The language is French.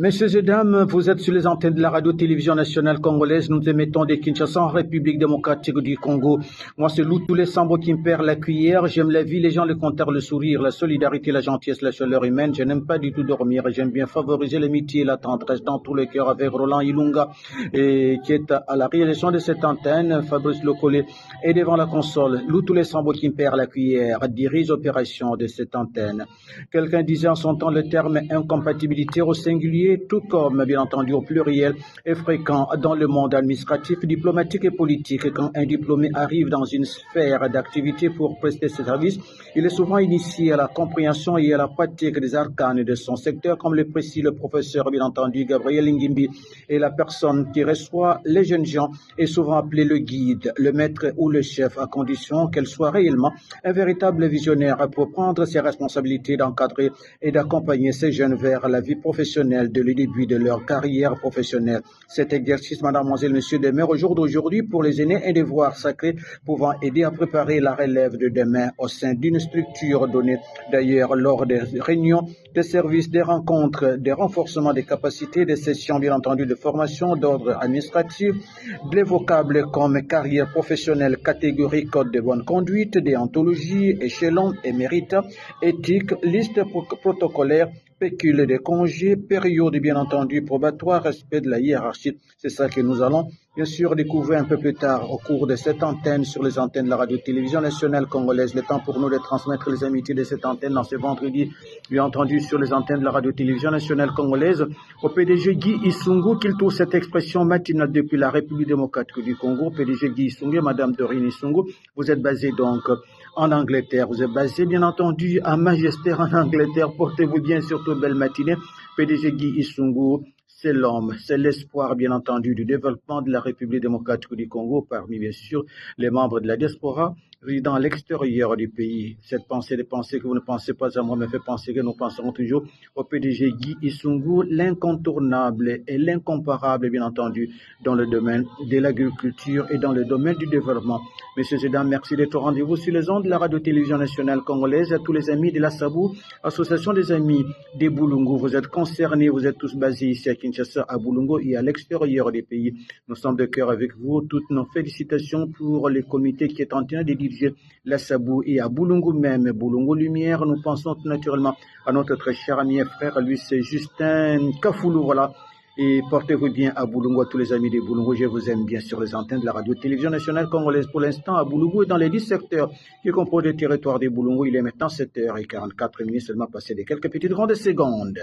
Messieurs et dames, vous êtes sur les antennes de la radio-télévision nationale congolaise. Nous émettons des Kinshasa en République démocratique du Congo. Moi, c'est Lou, tous les Sambo qui me perd la cuillère. J'aime la vie, les gens, le compteur, le sourire, la solidarité, la gentillesse, la chaleur humaine. Je n'aime pas du tout dormir. J'aime bien favoriser l'amitié et la tendresse dans tous les cœurs avec Roland Ilunga, qui est à la réalisation de cette antenne. Fabrice Locolé est devant la console. Lou, tous les Sambo qui me perd la cuillère dirige l'opération de cette antenne. Quelqu'un disait en son temps le terme incompatibilité au singulier, tout comme, bien entendu, au pluriel, est fréquent dans le monde administratif, diplomatique et politique. Quand un diplômé arrive dans une sphère d'activité pour prester ses services, il est souvent initié à la compréhension et à la pratique des arcanes de son secteur, comme le précise le professeur, bien entendu, Gabriel Ngimbi. Et la personne qui reçoit les jeunes gens est souvent appelée le guide, le maître ou le chef, à condition qu'elle soit réellement un véritable visionnaire pour prendre ses responsabilités d'encadrer et d'accompagner ces jeunes vers la vie professionnelle dès le début de leur carrière professionnelle. Cet exercice, mademoiselle, monsieur, demeure au jour d'aujourd'hui pour les aînés un devoir sacré pouvant aider à préparer la relève de demain au sein d'une structure donnée d'ailleurs lors des réunions, des services, des rencontres, des renforcements des capacités, des sessions bien entendu de formation d'ordre administratif, des vocables comme carrière professionnelle, catégorie, code de bonne conduite, déontologie, échelon et mérite, éthique, liste protocolaire, pécule des congés, période bien entendu probatoire, respect de la hiérarchie. C'est ça que nous allons bien sûr découvrir un peu plus tard au cours de cette antenne sur les antennes de la radio-télévision nationale congolaise. Le temps pour nous de transmettre les amitiés de cette antenne dans ce vendredi, bien entendu sur les antennes de la radio-télévision nationale congolaise. Au PDG Guy Isungu, qu'il trouve cette expression matinale depuis la République démocratique du Congo. PDG Guy Isungu, Madame Dorine Isungu, vous êtes basé donc en Angleterre. Vous êtes basé bien entendu à Manchester en Angleterre. Portez-vous bien, surtout belle matinée. PDG Guy Isungu, c'est l'homme, c'est l'espoir bien entendu du développement de la République démocratique du Congo parmi bien sûr les membres de la diaspora résidant à l'extérieur du pays. Cette pensée de penser que vous ne pensez pas à moi me fait penser que nous penserons toujours au PDG Guy Isungu, l'incontournable et l'incomparable bien entendu dans le domaine de l'agriculture et dans le domaine du développement. Messieurs et dames, merci d'être au rendez-vous sur les ondes de la radio-télévision nationale congolaise. À tous les amis de la SABU, Association des amis des Boulungu, vous êtes concernés, vous êtes tous basés ici à Kinshasa, à Boulungu et à l'extérieur des pays. Nous sommes de cœur avec vous. Toutes nos félicitations pour le comité qui est en train de diriger la SABU et à Boulungu même, Boulungu Lumière. Nous pensons tout naturellement à notre très cher ami et frère, lui c'est Justin Kafoulou, voilà. Et portez-vous bien à Boulungu, à tous les amis de Boulungu. Je vous aime bien sur les antennes de la radio-télévision nationale congolaise. Pour l'instant, à Boulungu et dans les 10 secteurs qui composent le territoire de Boulungu, il est maintenant 7h44 seulement passé de quelques petites grandes secondes.